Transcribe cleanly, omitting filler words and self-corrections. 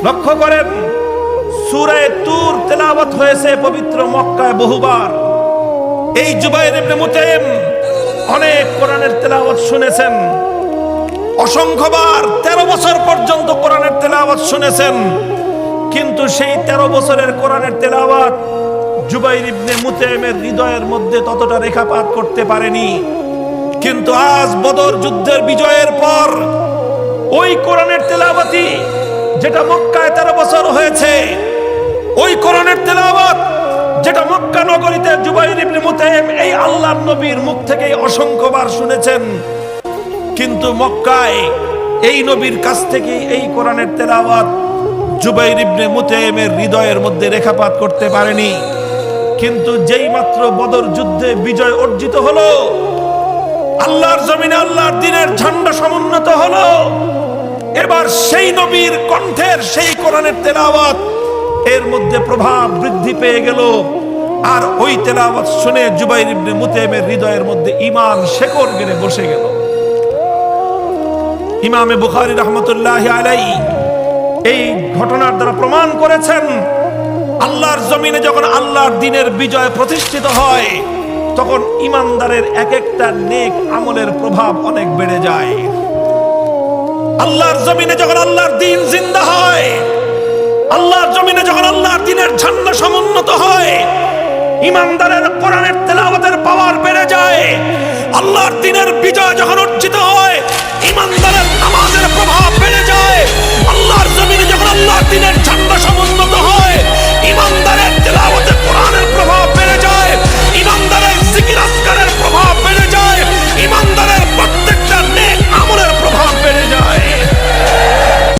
লক্ষ্য করেন, সূরা তুর তেলাওয়াত হয়েছে পবিত্র মক্কায় বহুবার। এই জুবাইর ইবনে মুতাইম অনেক কোরআনের তেলাওয়াত শুনেছেন, অসংখ্যবার 13 বছর পর্যন্ত কোরআনের তেলাওয়াত শুনেছেন। কিন্তু সেই 13 বছরের কোরআনের তেলাওয়াত জুবাইর ইবনে মুতাইমের হৃদয়ের মধ্যে ততটা রেখাপাত করতে পারেনি। কিন্তু আজ বদর যুদ্ধের বিজয়ের পর ওই কোরআনের তেলাওয়াতই যেটা মক্কায় 13 বছর হয়েছে, ওই কোরআনের তেলাওয়াত যেটা মক্কা নগরীতে জুবাইর ইবনে মুতাইম এই আল্লাহর নবীর মুখ থেকে অসংখ্যবার শুনেছেন, কিন্তু মক্কায় এই নবীর কাছ থেকে এই কোরআনের তেলাওয়াত জুবাইর ইবনে মুতাইমের হৃদয়ের মধ্যে রেখাপাত করতে পারেনি। কিন্তু যেই মাত্র বদর যুদ্ধে বিজয় অর্জিত হলো, আল্লাহর জমিনে আল্লাহর দ্বীনের ঝান্ডা সমুন্নত হলো, এবার সেই নবীর কণ্ঠের সেই কোরআনের তেলাওয়াত এর মধ্যে প্রভাব বৃদ্ধি পেয়ে গেল। আর ওই তেলাওয়াত শুনে জুবাইর ইবনে মুতাইমের হৃদয়ের মধ্যে ঈমান শেকড় গেড়ে বসে গেল। ইমামে বুখারী রাহমাতুল্লাহি আলাইহি এই ঘটনার দ্বারা প্রমাণ করেছেন, আল্লাহর জমিনে যখন আল্লাহর দ্বীনের বিজয় প্রতিষ্ঠিত হয়, তখন ঈমানদারের এক একটা নেক আমলের প্রভাব অনেক বেড়ে যায়। আল্লাহর জমিনে যখন আল্লাহর দ্বীন জিন্দা হয়, আল্লাহর জমিনে যখন আল্লাহর দ্বীনের ঝান্ডা সমুন্নত হয়, ঈমানদারের কোরআনের তেলাওয়াতের পাওয়ার বেড়ে যায়। আল্লাহর দ্বীনের বিজয় যখন অর্জিত হয়, ঈমানদারের নামাজের প্রভাব